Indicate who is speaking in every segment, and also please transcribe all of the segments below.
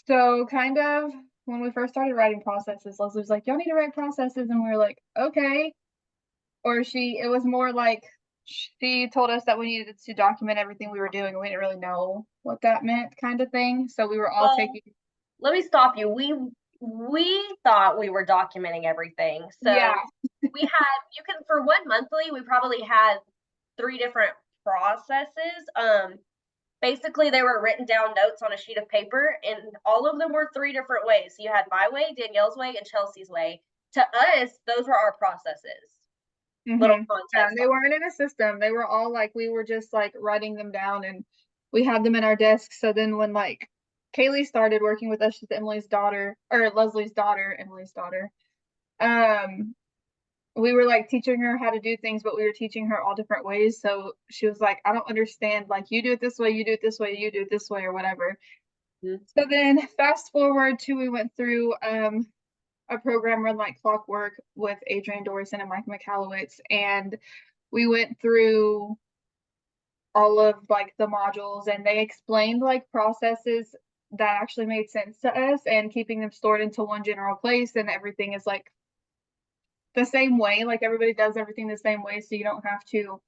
Speaker 1: So kind of when we first started writing processes, Leslie was like, "Y'all need to write processes," and we were like, "Okay." Or it was more like she told us that we needed to document everything we were doing, and we didn't really know what that meant, kind of thing. So we were all
Speaker 2: Well,
Speaker 1: taking,
Speaker 2: let me stop you. We thought we were documenting everything.
Speaker 1: yeah,
Speaker 2: So we had you can for one monthly, we probably had three different processes. Basically they were written down notes on a sheet of paper, and all of them were three different ways. So you had my way, Danielle's way, and Chelsea's way. To us, those were our processes. Little
Speaker 1: yeah.
Speaker 2: context
Speaker 1: They weren't in a system. They were all like we were just like writing them down, and we had them in our desk. So then when like Kaylee started working with us, she's Emily's daughter or Leslie's daughter, Emily's daughter. Um, we were like teaching her how to do things, but we were teaching her all different ways. So she was like, I don't understand. Like, you do it this way, you do it this way, you do it this way, or whatever.
Speaker 2: on.
Speaker 1: So then fast forward to we went through a program run like clockwork with Adrian Dorison and Mike McAllowitz, and we went through all of like the modules, and they explained like processes that actually made sense to us, and keeping them stored into one general place, and everything is like the same way, like everybody does everything the same way, so you don't have to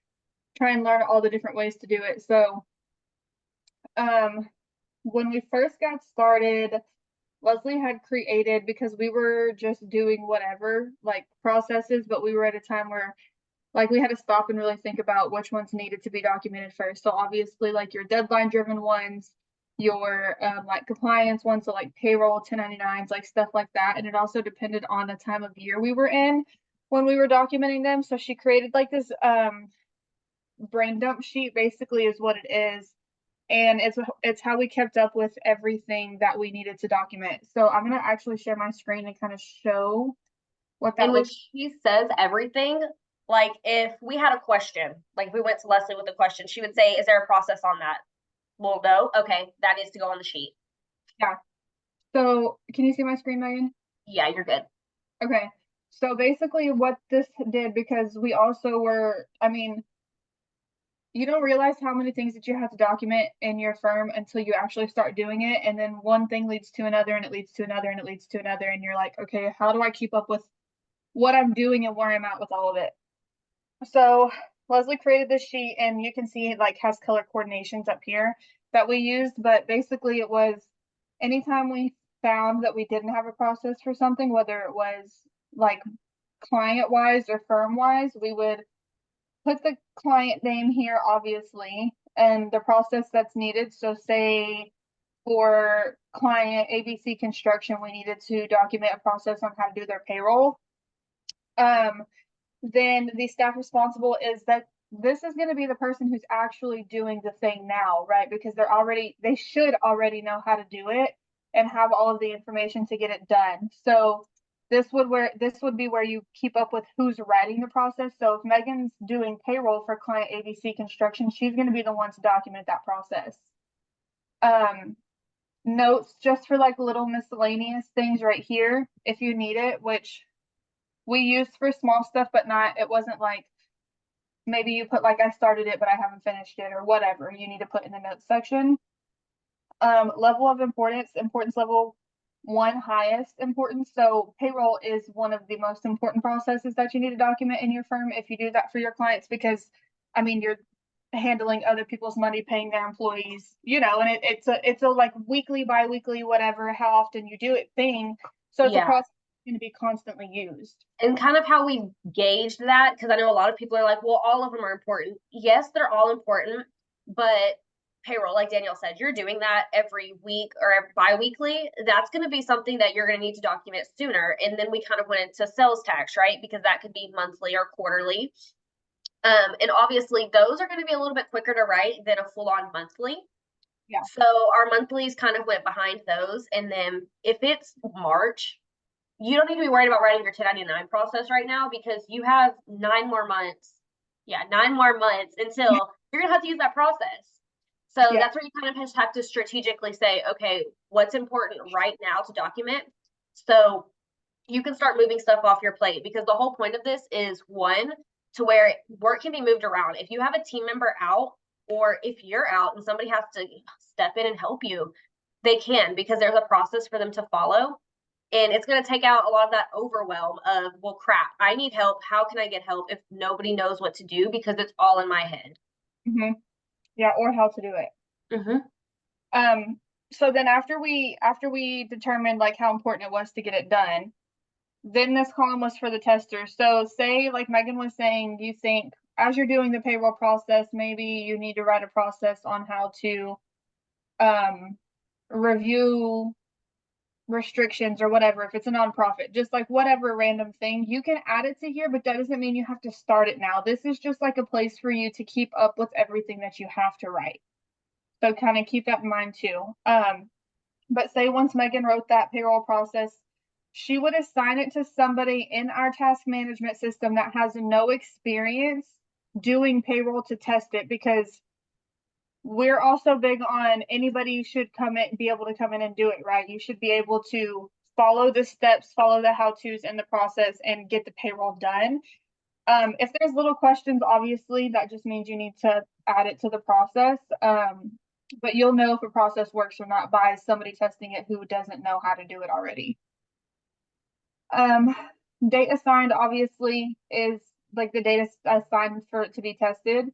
Speaker 1: try and learn all the different ways to do it. So um when we first got started, Leslie had created, because we were just doing whatever like processes, but we were at a time where like we had to stop and really think about which ones needed to be documented first. So obviously like your deadline driven ones, your like compliance ones, so like payroll, 1099s, like stuff like that. And it also depended on the time of year we were in when we were documenting them. So she created like this brain dump sheet, basically is what it is, and it's how we kept up with everything that we needed to document. So I'm gonna actually share my screen and kind of show what
Speaker 2: And
Speaker 1: that
Speaker 2: when
Speaker 1: looks.
Speaker 2: she says everything, like if we had a question, like if we went to Leslie with a question, she would say, "Is there a process on that?" Well, no. Okay, that needs to go on the sheet.
Speaker 1: Yeah. So can you see my screen, Megan?
Speaker 2: Yeah, you're good.
Speaker 1: Okay. So basically what this did, because we also were, I mean, you don't realize how many things that you have to document in your firm until you actually start doing it. And then one thing leads to another, and it leads to another, and it leads to another. And you're like, okay, how do I keep up with what I'm doing and where I'm at with all of it? So Leslie created this sheet, and you can see it like has color coordinations up here that we used. But basically it was anytime we found that we didn't have a process for something, whether it was like client wise or firm wise, we would put the client name here, obviously, and the process that's needed. So say for client ABC Construction, we needed to document a process on how to do their payroll. Then the staff responsible is that this is going to be the person who's actually doing the thing now, right? Because they should already know how to do it and have all of the information to get it done. So this would be where you keep up with who's writing the process. So if Megan's doing payroll for client ABC Construction, she's going to be the one to document that process. Um, Notes just for like little miscellaneous things right here if you need it, which we used for small stuff, but not, it wasn't like maybe you put like I started it, but I haven't finished it or whatever you need to put in the notes section. Level of importance, importance level one, highest importance. So payroll is one of the most important processes that you need to document in your firm if you do that for your clients, because I mean, you're handling other people's money, paying their employees, and it's a like weekly, bi-weekly, whatever, how often you do it thing. So it's a
Speaker 2: Yeah.
Speaker 1: process going to be constantly used.
Speaker 2: And kind of how we gauged that, because I know a lot of people are like, well, all of them are important. Yes, they're all important, but payroll, like Danielle said, you're doing that every week or bi-weekly. That's going to be something that you're going to need to document sooner. And then we kind of went into sales tax, right? Because that could be monthly or quarterly. And obviously those are going to be a little bit quicker to write than a full-on monthly.
Speaker 1: Yeah.
Speaker 2: So our monthlies kind of went behind those. And then if it's March, you don't need to be worried about writing your 1099 process right now, because you have 9 more months. Yeah, 9 more months until you're going to have to use that process. So
Speaker 1: Yeah.
Speaker 2: that's where you kind of just have to strategically say, okay, what's important right now to document? So you can start moving stuff off your plate, because the whole point of this is one, to where work can be moved around. If you have a team member out, or if you're out and somebody has to step in and help you, they can, because there's a process for them to follow. And it's going to take out a lot of that overwhelm of, well, crap, I need help. How can I get help if nobody knows what to do because it's all in my head?
Speaker 1: Yeah, or how to do it. So then after we determined like how important it was to get it done, then this column was for the tester. So say, like Megan was saying, you think as you're doing the payroll process, maybe you need to write a process on how to review restrictions or whatever. If it's a nonprofit, just like whatever random thing, you can add it to here, but that doesn't mean you have to start it now. This is just like a place for you to keep up with everything that you have to write. So kind of keep that in mind too. But say once Megan wrote that payroll process, she would assign it to somebody in our task management system that has no experience doing payroll to test it, because we're also big on anybody should come in, be able to come in and do it, right? You should be able to follow the steps, follow the how-tos in the process and get the payroll done. If there's little questions, obviously that just means you need to add it to the process. But you'll know if a process works or not by somebody testing it who doesn't know how to do it already. Date assigned obviously is like the data assigned for it to be tested.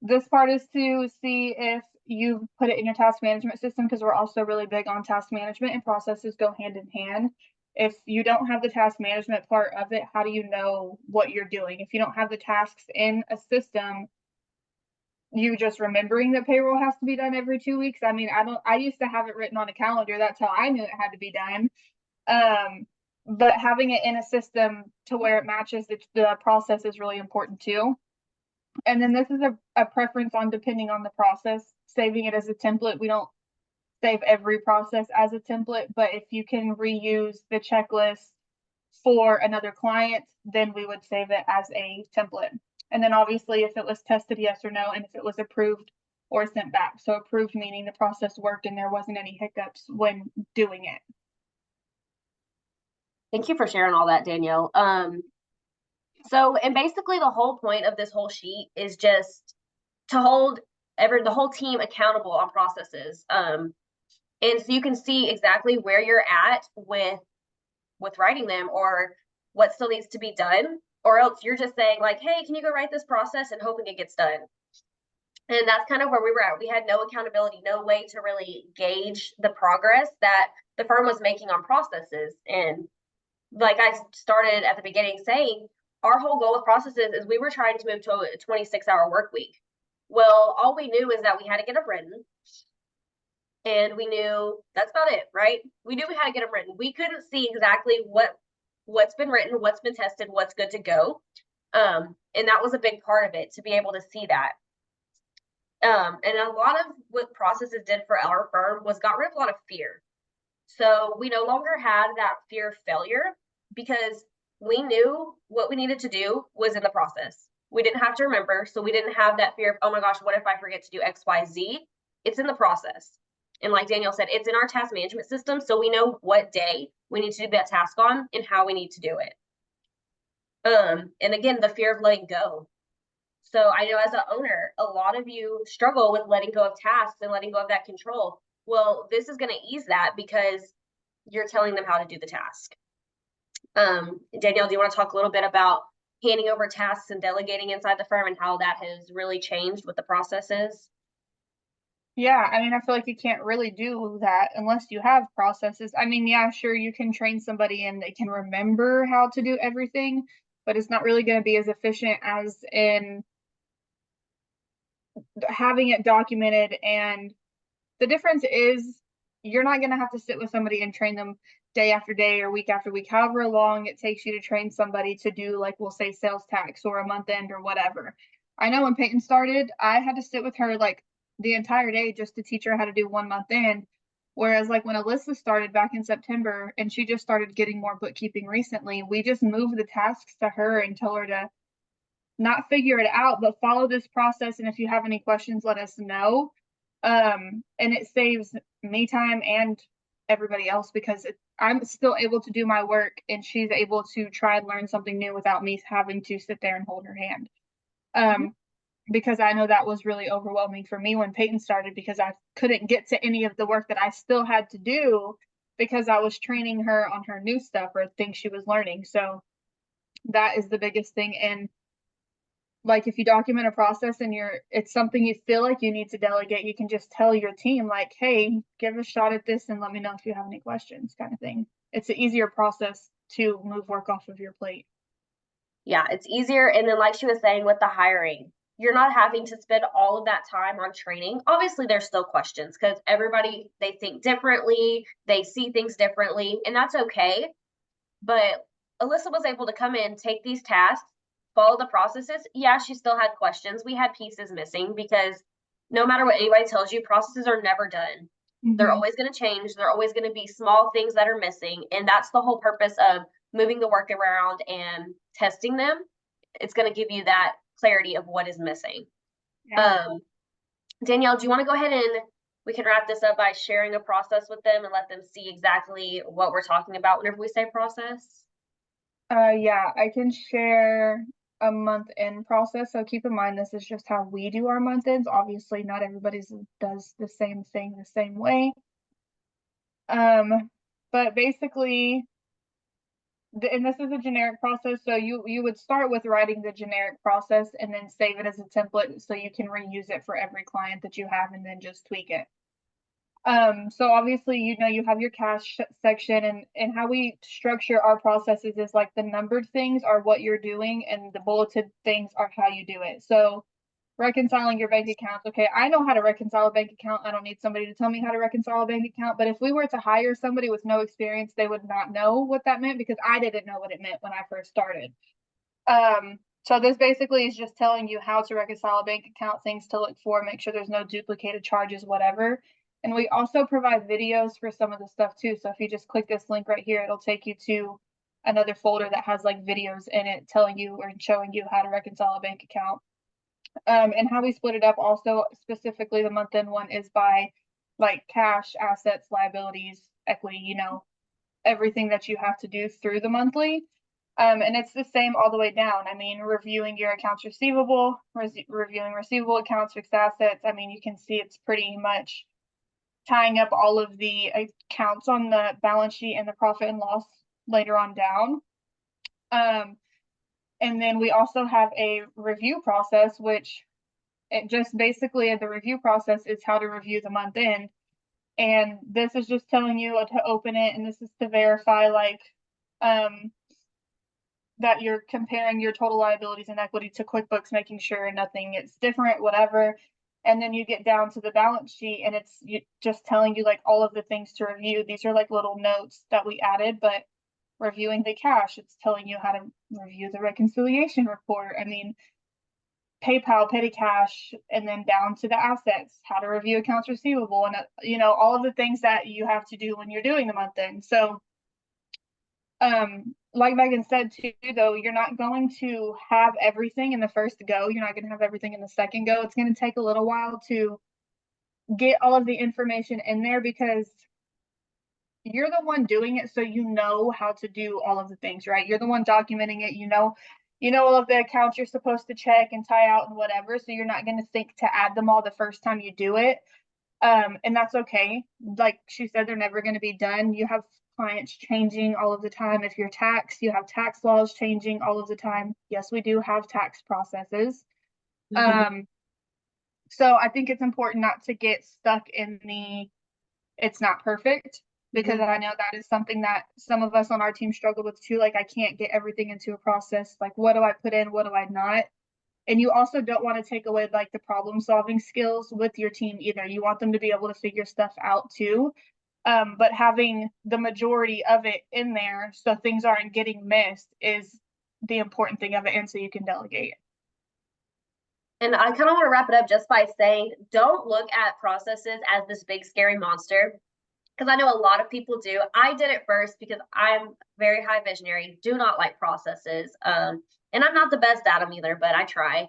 Speaker 1: This part is to see if you put it in your task management system, because we're also really big on task management and processes go hand in hand. If you don't have the task management part of it, how do you know what you're doing? If you don't have the tasks in a system, you just remembering that payroll has to be done every 2 weeks. I mean, I used to have it written on a calendar. That's how I knew it had to be done. But having it in a system to where it matches the process is really important too. And then this is a preference on depending on the process, saving it as a template. We don't save every process as a template, but if you can reuse the checklist for another client, then we would save it as a template. And then obviously if it was tested yes or no, and if it was approved or sent back. So approved meaning the process worked and there wasn't any hiccups when doing it.
Speaker 2: Thank you for sharing all that, Danielle. So, and basically the whole point of this whole sheet is just to hold the whole team accountable on processes. And so you can see exactly where you're at with writing them, or what still needs to be done, or else you're just saying like, hey, can you go write this process, and hoping it gets done. And that's kind of where we were at. We had no accountability, no way to really gauge the progress that the firm was making on processes. And like I started at the beginning saying, our whole goal with processes is we were trying to move to a 26-hour work week. Well, all we knew is that we had to get them written. And we knew that's about it, right? We knew we had to get them written. We couldn't see exactly what's been written, what's been tested, what's good to go. And that was a big part of it, to be able to see that. And a lot of what processes did for our firm was got rid of a lot of fear. So we no longer had that fear of failure, because we knew what we needed to do was in the process. We didn't have to remember. So we didn't have that fear of, oh my gosh, what if I forget to do X, Y, Z? It's in the process. And like Danielle said, it's in our task management system. So we know what day we need to do that task on and how we need to do it. And again, the fear of letting go. So I know as an owner, a lot of you struggle with letting go of tasks and letting go of that control. Well, this is going to ease that, because you're telling them how to do the task. Danielle, do you want to talk a little bit about handing over tasks and delegating inside the firm, and how that has really changed with the processes?
Speaker 1: Yeah, I mean, I feel like you can't really do that unless you have processes. I mean, yeah, sure, you can train somebody and they can remember how to do everything, but it's not really going to be as efficient as in having it documented. And the difference is you're not going to have to sit with somebody and train them day after day or week after week, however long it takes you to train somebody to do, like, we'll say sales tax or a month end or whatever. I know when Peyton started, I had to sit with her like the entire day just to teach her how to do 1 month end. Whereas like when Alyssa started back in September and she just started getting more bookkeeping recently, we just moved the tasks to her and told her to not figure it out, but follow this process. And if you have any questions, let us know. And it saves me time and everybody else, because I'm still able to do my work and she's able to try and learn something new without me having to sit there and hold her hand. because I know that was really overwhelming for me when Peyton started, because I couldn't get to any of the work that I still had to do because I was training her on her new stuff or things she was learning. So that is the biggest thing. And like, if you document a process and it's something you feel like you need to delegate, you can just tell your team like, hey, give a shot at this and let me know if you have any questions, kind of thing. It's an easier process to move work off of your plate.
Speaker 2: Yeah, it's easier. And then, like she was saying, with the hiring, you're not having to spend all of that time on training. Obviously, there's still questions because everybody, they think differently, they see things differently, and that's okay. But Alyssa was able to come in, take these tasks, follow the processes. Yeah, she still had questions. We had pieces missing because no matter what anybody tells you, processes are never done. They're always going to change. They're always going to be small things that are missing. And that's the whole purpose of moving the work around and testing them. It's going to give you that clarity of what is missing.
Speaker 1: Yeah.
Speaker 2: Danielle, do you want to go ahead and we can wrap this up by sharing a process with them and let them see exactly what we're talking about whenever we say process?
Speaker 1: Yeah, I can share a month end process. So keep in mind, this is just how we do our month ends. Obviously, not everybody's does the same thing the same way. But basically, and this is a generic process. So you would start with writing the generic process and then save it as a template so you can reuse it for every client that you have and then just tweak it. So obviously, you have your cash section, and how we structure our processes is like the numbered things are what you're doing and the bulleted things are how you do it. So reconciling your bank accounts. Okay, I know how to reconcile a bank account. I don't need somebody to tell me how to reconcile a bank account. But if we were to hire somebody with no experience, they would not know what that meant because I didn't know what it meant when I first started. So this basically is just telling you how to reconcile a bank account, things to look for, make sure there's no duplicated charges, whatever. And we also provide videos for some of the stuff too. So if you just click this link right here, it'll take you to another folder that has like videos in it telling you or showing you how to reconcile a bank account. And how we split it up also, specifically the month end one, is by like cash, assets, liabilities, equity, everything that you have to do through the monthly. And it's the same all the way down. I mean, reviewing your accounts receivable, reviewing receivable accounts, fixed assets. I mean, you can see it's pretty much tying up all of the accounts on the balance sheet and the profit and loss later on down. And then we also have a review process, which it just basically the review process is how to review the month end. And this is just telling you to open it, and this is to verify like that you're comparing your total liabilities and equity to QuickBooks, making sure nothing is different, whatever. And then you get down to the balance sheet and it's just telling you like all of the things to review. These are like little notes that we added, but reviewing the cash, it's telling you how to review the reconciliation report. I mean, PayPal, petty cash, and then down to the assets, how to review accounts receivable, and all of the things that you have to do when you're doing the month end. So like Megan said too, though, you're not going to have everything in the first go. You're not going to have everything in the second go. It's going to take a little while to get all of the information in there because you're the one doing it, so you know how to do all of the things, right? You're the one documenting it. You know all of the accounts you're supposed to check and tie out and whatever. So you're not going to think to add them all the first time you do it. And that's okay. Like she said, they're never going to be done. You have clients changing all of the time. If you're tax, you have tax laws changing all of the time. Yes, we do have tax processes. So I think it's important not to get stuck in it's not perfect, because I know that is something that some of us on our team struggle with too. Like, I can't get everything into a process. Like, what do I put in? What do I not? And you also don't want to take away like the problem solving skills with your team either. You want them to be able to figure stuff out too. But having the majority of it in there so things aren't getting missed is the important thing of it, and so you can delegate.
Speaker 2: And I kind of want to wrap it up just by saying, don't look at processes as this big scary monster, because I know a lot of people do. I did it first because I'm very high visionary, do not like processes. And I'm not the best at them either, but I try.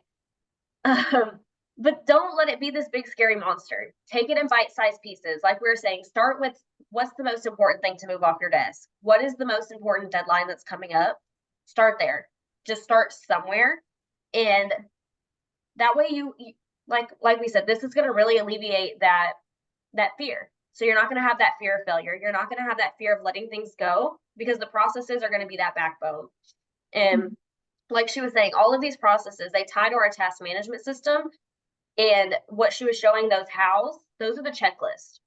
Speaker 2: But don't let it be this big scary monster. Take it in bite-sized pieces. Like we were saying, start with what's the most important thing to move off your desk? What is the most important deadline that's coming up? Start there. Just start somewhere. And that way you like we said, this is going to really alleviate that fear. So you're not going to have that fear of failure. You're not going to have that fear of letting things go, because the processes are going to be that backbone. And like she was saying, all of these processes, they tie to our task management system. And what she was showing those those are the checklists.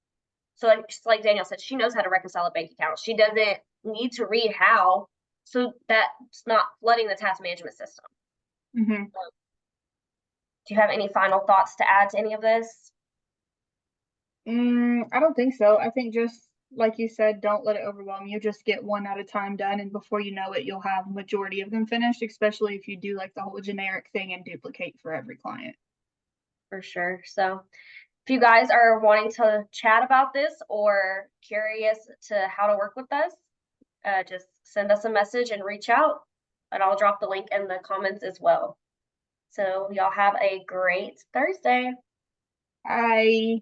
Speaker 2: So like Danielle said, she knows how to reconcile a bank account. She doesn't need to read how, so that's not flooding the task management system.
Speaker 1: Mm-hmm.
Speaker 2: Do you have any final thoughts to add to any of this?
Speaker 1: I don't think so. I think just like you said, don't let it overwhelm you. Just get one at a time done, and before you know it, you'll have majority of them finished, especially if you do like the whole generic thing and duplicate for every client.
Speaker 2: For sure. So if you guys are wanting to chat about this or curious to how to work with us, just send us a message and reach out, and I'll drop the link in the comments as well. So y'all have a great Thursday.
Speaker 1: I